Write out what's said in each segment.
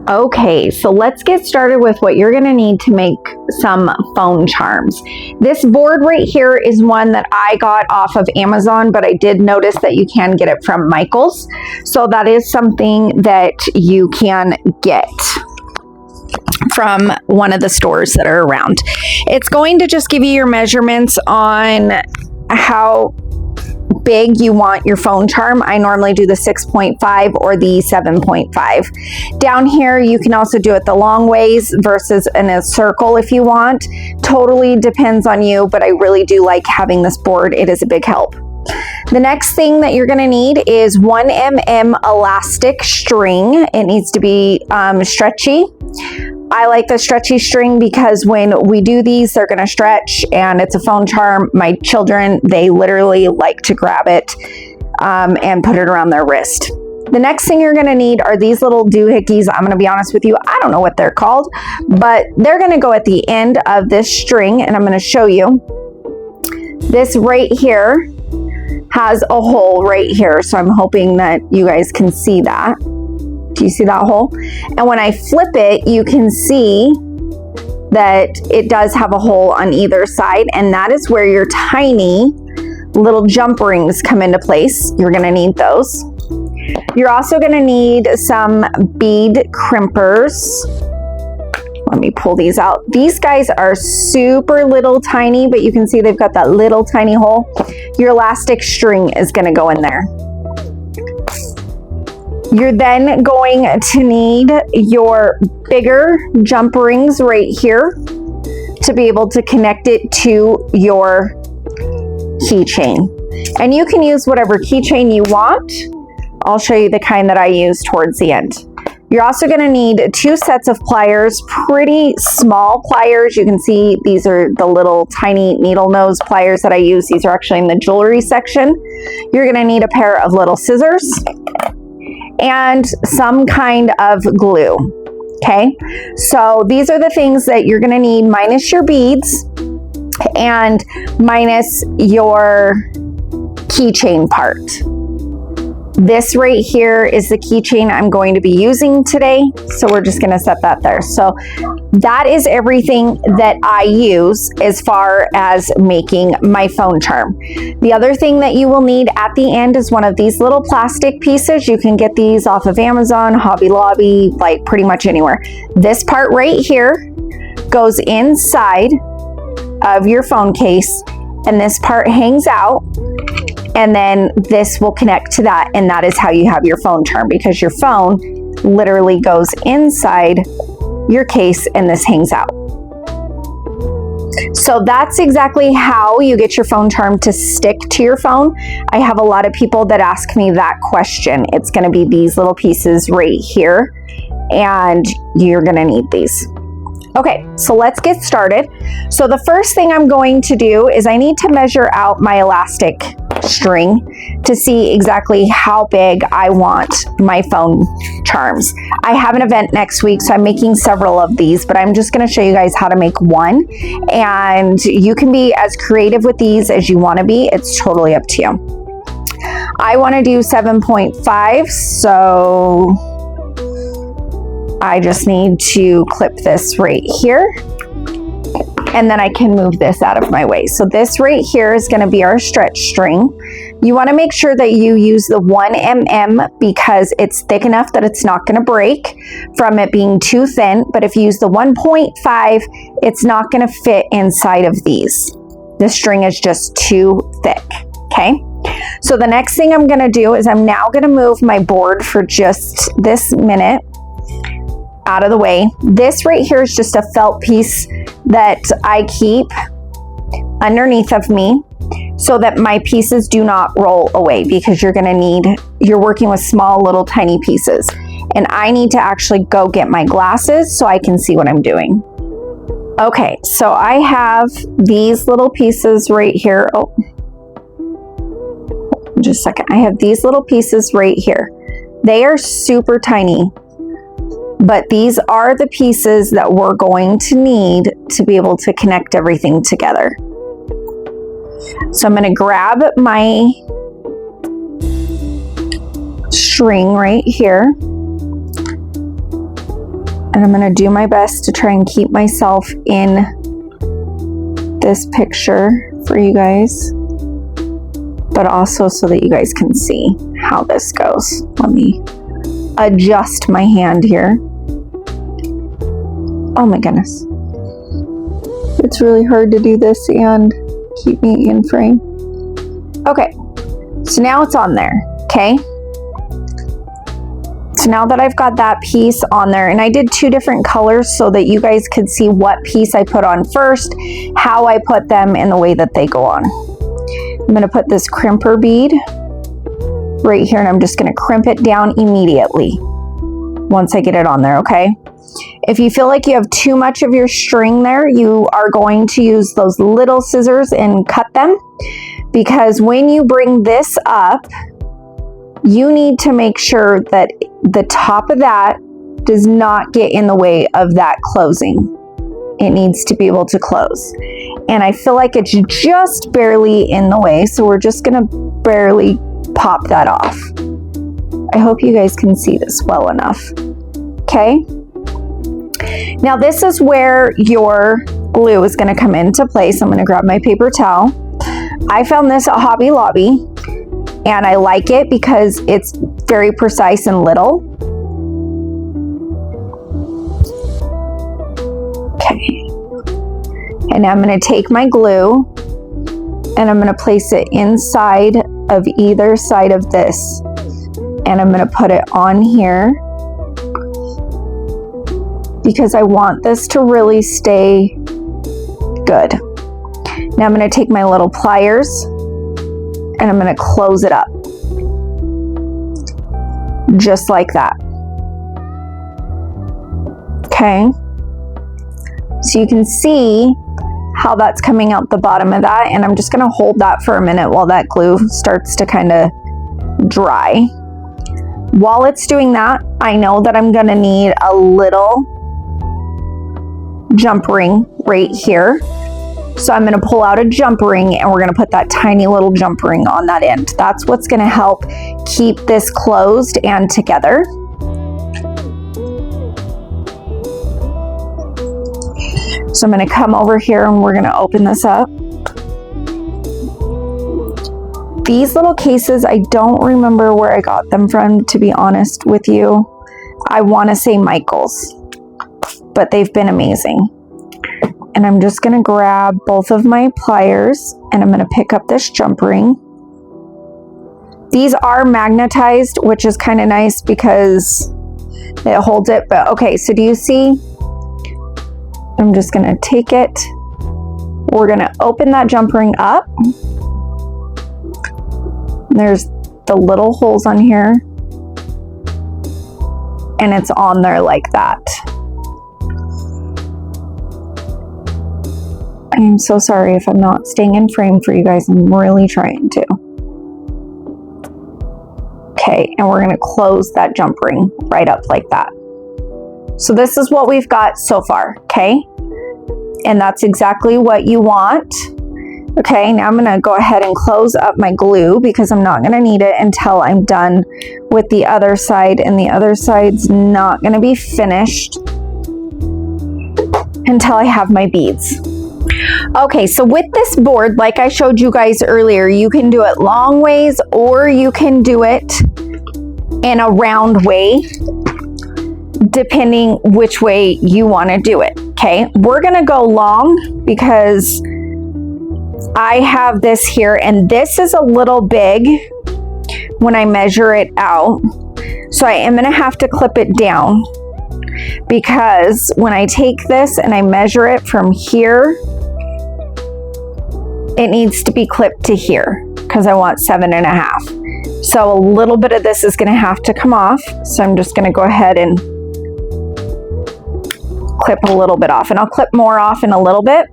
Okay, so let's get started with what you're gonna need to make some phone charms. This board right here is one that I got off of Amazon, but I did notice that you can get it from Michael's. So that is something that you can get from one of the stores that are around. It's going to just give you your measurements on how big you want your phone charm. I normally do the 6.5 or the 7.5. Down here, you can also do it the long ways versus in a circle if you want. Totally depends on you, but I really do like having this board. It is a big help. The next thing that you're going to need is 1 mm elastic string. It needs to be stretchy. I like the stretchy string because when we do these, they're going to stretch, and it's a phone charm. My children, they literally like to grab it and put it around their wrist. The next thing you're going to need are these little doohickeys. I'm going to be honest with you, I don't know what they're called, but they're going to go at the end of this string, and I'm going to show you. This right here has a hole right here, so I'm hoping that you guys can see that. Do you see that hole? And when I flip it, you can see that it does have a hole on either side, and that is where your tiny little jump rings come into place. You're going to need those. You're also going to need some bead crimpers. Let me pull these out. These guys are super little tiny, but you can see they've got that little tiny hole. Your elastic string is going to go in there. You're then going to need your bigger jump rings right here to be able to connect it to your keychain. And you can use whatever keychain you want. I'll show you the kind that I use towards the end. You're also going to need 2 sets of pliers, pretty small pliers. You can see these are the little tiny needle nose pliers that I use. These are actually in the jewelry section. You're going to need a pair of little scissors and some kind of glue. Okay, so these are the things that you're going to need, minus your beads and minus your keychain part. This right here is the keychain I'm going to be using today, so we're just going to set that there. So that is everything that I use as far as making my phone charm. The other thing that you will need at the end is one of these little plastic pieces. You can get these off of Amazon, Hobby Lobby, like pretty much anywhere. This part right here goes inside of your phone case, and this part hangs out. And then this will connect to that, and that is how you have your phone charm, because your phone literally goes inside your case and this hangs out. So that's exactly how you get your phone charm to stick to your phone. I have a lot of people that ask me that question. It's going to be these little pieces right here, and you're going to need these. Okay, so let's get started. So the first thing I'm going to do is I need to measure out my elastic string to see exactly how big I want my phone charms. I have an event next week, so I'm making several of these, but I'm just going to show you guys how to make one, and you can be as creative with these as you want to be. It's totally up to you. I want to do 7.5, so I just need to clip this right here, and then I can move this out of my way. So this right here is going to be our stretch string. You want to make sure that you use the 1 mm because it's thick enough that it's not going to break from it being too thin. But if you use the 1.5, it's not going to fit inside of these. The string is just too thick. Okay. So the next thing I'm going to do is I'm now going to move my board for just this minute out of the way. This right here is just a felt piece that I keep underneath of me so that my pieces do not roll away, because you're working with small little tiny pieces, and I need to actually go get my glasses so I can see what I'm doing. Okay, so I have these little pieces right here. Oh, just a second. I have these little pieces right here. They are super tiny, but these are the pieces that we're going to need to be able to connect everything together. So I'm going to grab my string right here, And I'm gonna do my best to try and keep myself in this picture for you guys, but also so that you guys can see how this goes. Let me adjust my hand here. Oh my goodness. It's really hard to do this and keep me in frame. Okay, so now it's on there, okay? So now that I've got that piece on there, and I did 2 different colors so that you guys could see what piece I put on first, how I put them, and the way that they go on. I'm gonna put this crimper bead right here, and I'm just gonna crimp it down immediately once I get it on there, okay? If you feel like you have too much of your string there, you are going to use those little scissors and cut them, because when you bring this up, you need to make sure that the top of that does not get in the way of that closing. It needs to be able to close. And I feel like it's just barely in the way, so we're just gonna barely pop that off. I hope you guys can see this well enough, okay? Now this is where your glue is gonna come into place. I'm gonna grab my paper towel. I found this at Hobby Lobby, and I like it because it's very precise and little. Okay. And I'm going to take my glue and I'm going to place it inside of either side of this. And I'm going to put it on here because I want this to really stay good. Now I'm going to take my little pliers and I'm going to close it up, just like that. Okay, so you can see how that's coming out the bottom of that, and I'm just going to hold that for a minute while that glue starts to kind of dry. While it's doing that, I know that I'm going to need a little jump ring right here. So I'm going to pull out a jump ring and we're going to put that tiny little jump ring on that end. That's what's going to help keep this closed and together. So I'm going to come over here and we're going to open this up. These little cases, I don't remember where I got them from, to be honest with you. I want to say Michael's, but they've been amazing. And I'm just going to grab both of my pliers and I'm going to pick up this jump ring. These are magnetized, which is kind of nice because it holds it. But okay, so do you see? I'm just going to take it. We're going to open that jump ring up. There's the little holes on here. And it's on there like that. I'm so sorry if I'm not staying in frame for you guys. I'm really trying to. Okay, and we're going to close that jump ring right up like that. So this is what we've got so far, okay? And that's exactly what you want. Okay, now I'm going to go ahead and close up my glue because I'm not going to need it until I'm done with the other side, and the other side's not going to be finished until I have my beads. Okay, so with this board, like I showed you guys earlier, you can do it long ways or you can do it in a round way, depending which way you want to do it. Okay, we're gonna go long because I have this here and this is a little big when I measure it out. So I am gonna have to clip it down because when I take this and I measure it from here, it needs to be clipped to here because I want 7.5. So a little bit of this is going to have to come off. So I'm just going to go ahead and clip a little bit off, and I'll clip more off in a little bit.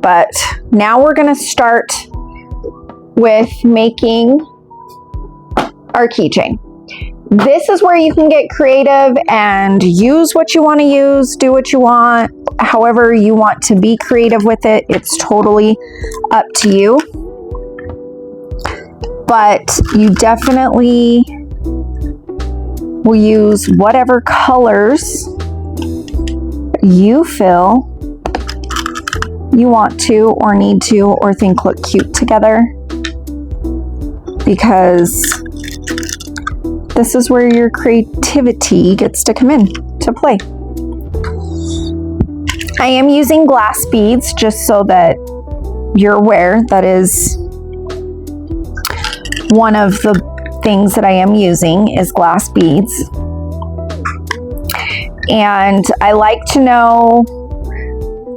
But now we're going to start with making our keychain. This is where you can get creative and use what you want to use, do what you want, however you want to be creative with it. It's totally up to you. But you definitely will use whatever colors you feel you want to or need to or think look cute together, because this is where your creativity gets to come in to play. I am using glass beads just so that you're aware. That is one of the things that I am using is glass beads. And I like to know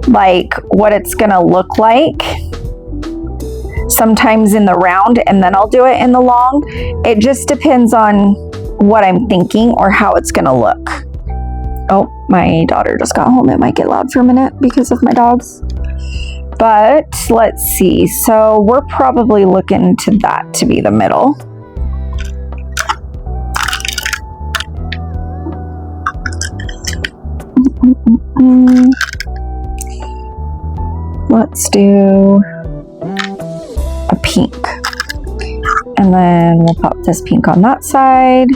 like what it's gonna look like sometimes in the round, and then I'll do it in the long. It just depends on what I'm thinking or how it's gonna look. Oh, my daughter just got home. It might get loud for a minute because of my dogs. But let's see. So we're probably looking to that to be the middle. Let's do a pink. And then we'll pop this pink on that side.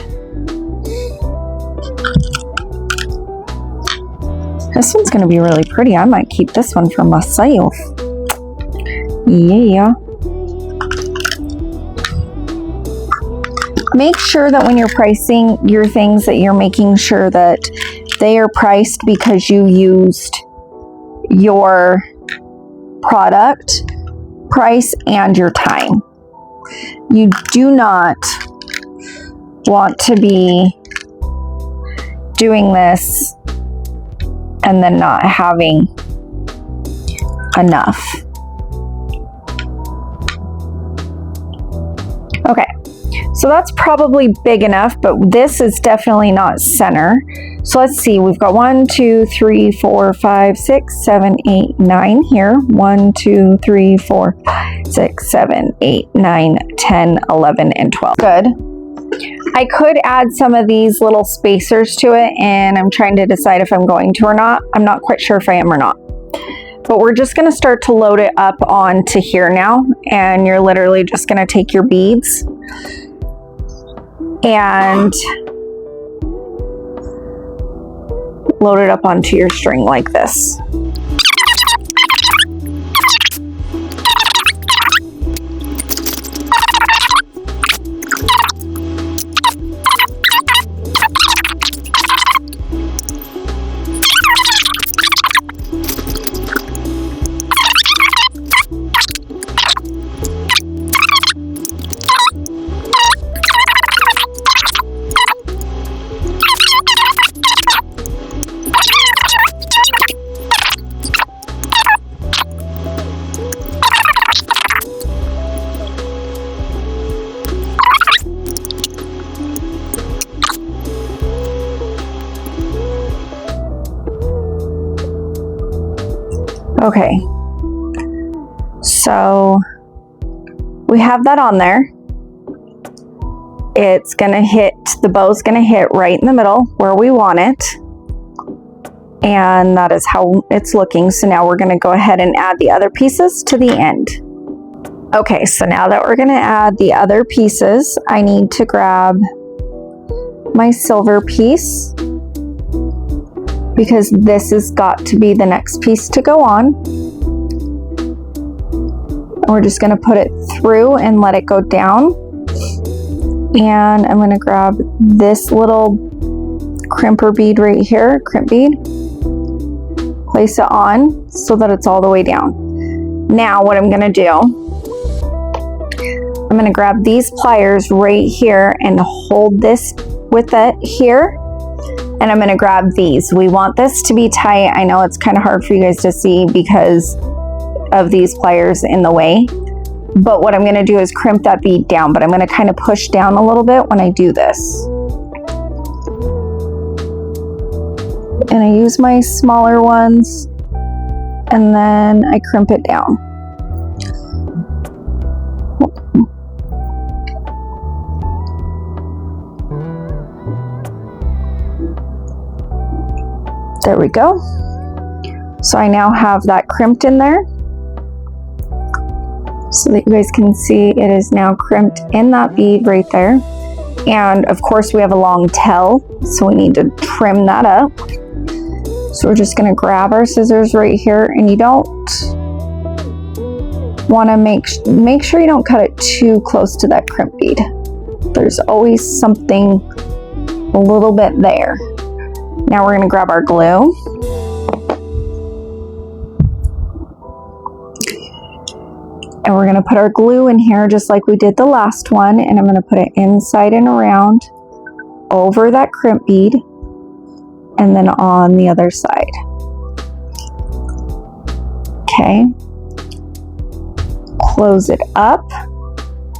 This one's going to be really pretty. I might keep this one for myself. Yeah. Make sure that when you're pricing your things that you're making sure that they are priced because you used your product, price, and your time. You do not want to be doing this and then not having enough. Okay, so that's probably big enough, but this is definitely not center. So let's see, we've got 1, 2, 3, 4, 5, 6, 7, 8, 9 here. 1, 2, 3, 4, 6, 7, 8, 9, 10, 11, and 12. Good. I could add some of these little spacers to it, and I'm trying to decide if I'm going to or not. I'm not quite sure if I am or not. But we're just going to start to load it up onto here now, and you're literally just going to take your beads and load it up onto your string like this. Okay, so we have that on there. It's gonna hit, the bow's gonna hit right in the middle where we want it. And that is how it's looking. So now we're gonna go ahead and add the other pieces to the end. Okay, so now that we're gonna add the other pieces, I need to grab my silver piece, because this has got to be the next piece to go on. We're just going to put it through and let it go down. And I'm going to grab this little crimper bead right here, crimp bead. Place it on so that it's all the way down. Now what I'm going to do, I'm going to grab these pliers right here and hold this with it here. And I'm going to grab these. We want this to be tight. I know it's kind of hard for you guys to see because of these pliers in the way. But what I'm going to do is crimp that bead down. But I'm going to kind of push down a little bit when I do this. And I use my smaller ones. And then I crimp it down. There we go. So I now have that crimped in there so that you guys can see it is now crimped in that bead right there. And of course we have a long tail, so we need to trim that up. So we're just gonna grab our scissors right here, and you don't wanna make sure you don't cut it too close to that crimp bead. There's always something a little bit there. Now we're gonna grab our glue. And we're gonna put our glue in here just like we did the last one, and I'm gonna put it inside and around over that crimp bead and then on the other side. Okay. Close it up,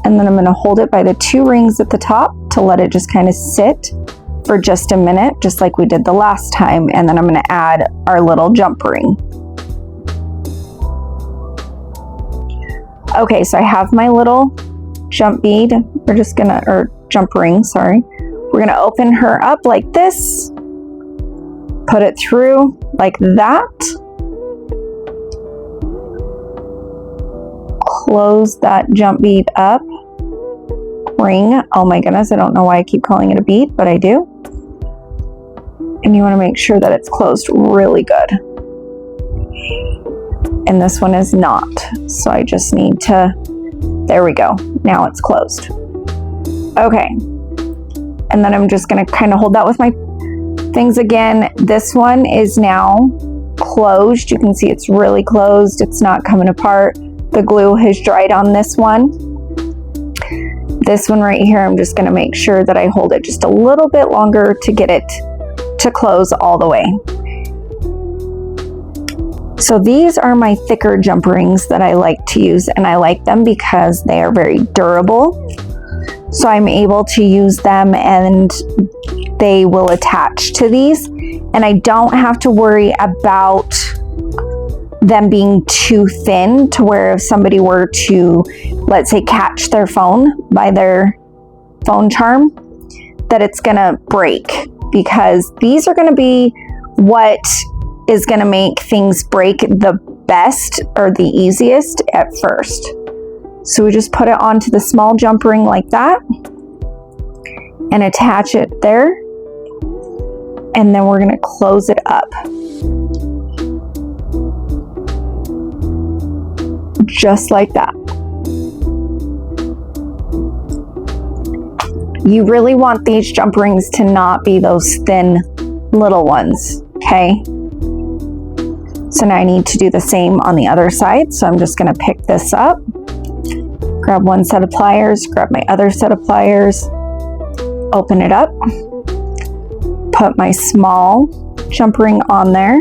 and then I'm gonna hold it by the 2 rings at the top to let it just kind of sit for just a minute, just like we did the last time, and then I'm gonna add our little jump ring. Okay, so I have my little jump bead. Or jump ring, sorry. We're gonna open her up like this, put it through like that, close that jump bead up, ring. Oh my goodness, I don't know why I keep calling it a bead, but I do. And you wanna make sure that it's closed really good. And this one is not. So I just need to, there we go. Now it's closed. Okay. And then I'm just gonna kind of hold that with my things again. This one is now closed. You can see it's really closed. It's not coming apart. The glue has dried on this one. This one right here, I'm just gonna make sure that I hold it just a little bit longer to get it to close all the way. So these are my thicker jump rings that I like to use, and I like them because they are very durable. So I'm able to use them and they will attach to these, and I don't have to worry about them being too thin to where if somebody were to, let's say, catch their phone by their phone charm, that it's gonna break, because these are gonna be what is going to make things break the best or the easiest at first. So we just put it onto the small jump ring like that and attach it there, and then we're going to close it up just like that. You really want these jump rings to not be those thin little ones, okay? So now I need to do the same on the other side. So I'm just gonna pick this up, grab one set of pliers, grab my other set of pliers, open it up, put my small jump ring on there,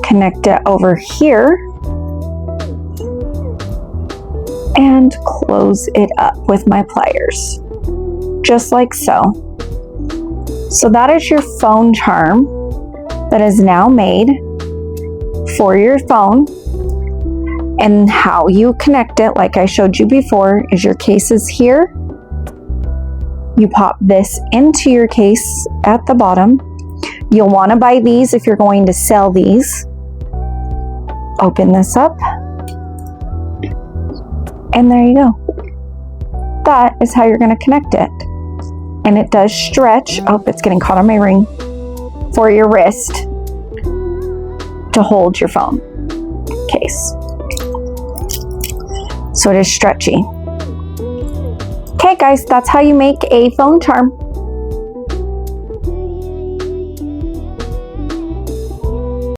connect it over here, and close it up with my pliers, just like so. So that is your phone charm that is now made for your phone. And how you connect it, like I showed you before, is your case is here. You pop this into your case at the bottom. You'll want to buy these if you're going to sell these. Open this up, and there you go. That is how you're going to connect it. And it does stretch. Oh, it's getting caught on my ring. For your wrist to hold your phone case. So it is stretchy. Okay guys, that's how you make a phone charm.